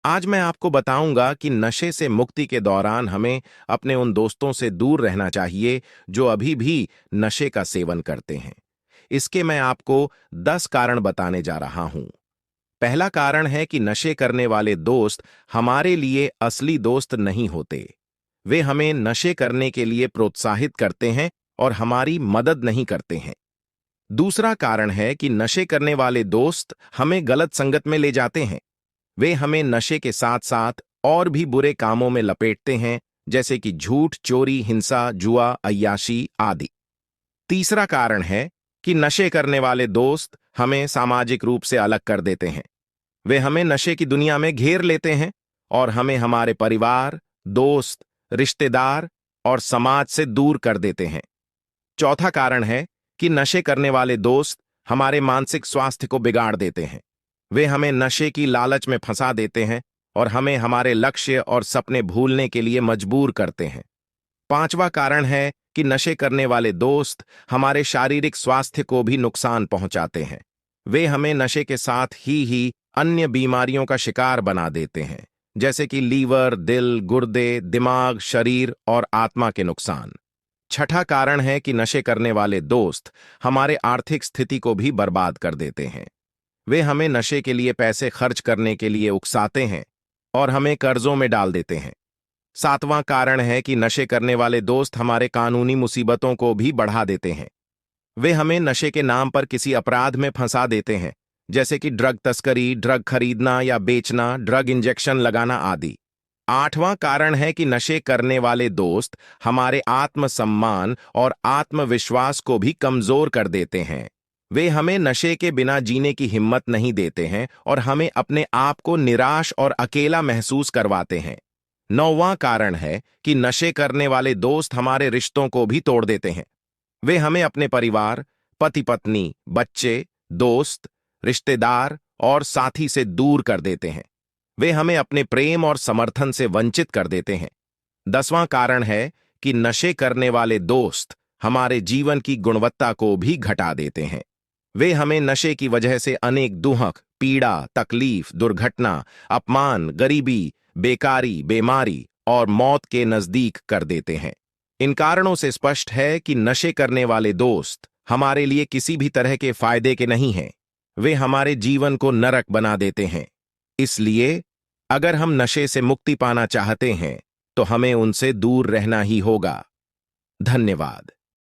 आज मैं आपको बताऊंगा कि नशे से मुक्ति के दौरान हमें अपने उन दोस्तों से दूर रहना चाहिए जो अभी भी नशे का सेवन करते हैं। इसके मैं आपको 10 कारण बताने जा रहा हूं। पहला कारण है कि नशे करने वाले दोस्त हमारे लिए असली दोस्त नहीं होते। वे हमें नशे करने के लिए प्रोत्साहित करते हैं और हमारी मदद नहीं करते हैं। दूसरा कारण है कि नशे करने वाले दोस्त हमें गलत संगत में ले जाते हैं। वे हमें नशे के साथ साथ और भी बुरे कामों में लपेटते हैं, जैसे कि झूठ, चोरी, हिंसा, जुआ, अय्याशी आदि। तीसरा कारण है कि नशे करने वाले दोस्त हमें सामाजिक रूप से अलग कर देते हैं। वे हमें नशे की दुनिया में घेर लेते हैं और हमें हमारे परिवार, दोस्त, रिश्तेदार और समाज से दूर कर देते हैं। चौथा कारण है कि नशे करने वाले दोस्त हमारे मानसिक स्वास्थ्य को बिगाड़ देते हैं। वे हमें नशे की लालच में फंसा देते हैं और हमें हमारे लक्ष्य और सपने भूलने के लिए मजबूर करते हैं। पांचवा कारण है कि नशे करने वाले दोस्त हमारे शारीरिक स्वास्थ्य को भी नुकसान पहुंचाते हैं। वे हमें नशे के साथ ही अन्य बीमारियों का शिकार बना देते हैं, जैसे कि लीवर, दिल, गुर्दे, दिमाग, शरीर और आत्मा के नुकसान। छठा कारण है कि नशे करने वाले दोस्त हमारे आर्थिक स्थिति को भी बर्बाद कर देते हैं। वे हमें नशे के लिए पैसे खर्च करने के लिए उकसाते हैं और हमें कर्जों में डाल देते हैं। सातवां कारण है कि नशे करने वाले दोस्त हमारे कानूनी मुसीबतों को भी बढ़ा देते हैं। वे हमें नशे के नाम पर किसी अपराध में फंसा देते हैं, जैसे कि ड्रग तस्करी, ड्रग खरीदना या बेचना, ड्रग इंजेक्शन लगाना आदि। आठवां कारण है कि नशे करने वाले दोस्त हमारे आत्मसम्मान और आत्मविश्वास को भी कमजोर कर देते हैं। वे हमें नशे के बिना जीने की हिम्मत नहीं देते हैं और हमें अपने आप को निराश और अकेला महसूस करवाते हैं। नौवां कारण है कि नशे करने वाले दोस्त हमारे रिश्तों को भी तोड़ देते हैं। वे हमें अपने परिवार, पति पत्नी, बच्चे, दोस्त, रिश्तेदार और साथी से दूर कर देते हैं। वे हमें अपने प्रेम और समर्थन से वंचित कर देते हैं। 10वां कारण है कि नशे करने वाले दोस्त हमारे जीवन की गुणवत्ता को भी घटा देते हैं। वे हमें नशे की वजह से अनेक दुहक, पीड़ा, तकलीफ, दुर्घटना, अपमान, गरीबी, बेकारी, बीमारी और मौत के नजदीक कर देते हैं। इन कारणों से स्पष्ट है कि नशे करने वाले दोस्त हमारे लिए किसी भी तरह के फायदे के नहीं हैं। वे हमारे जीवन को नरक बना देते हैं। इसलिए अगर हम नशे से मुक्ति पाना चाहते हैं, तो हमें उनसे दूर रहना ही होगा। धन्यवाद।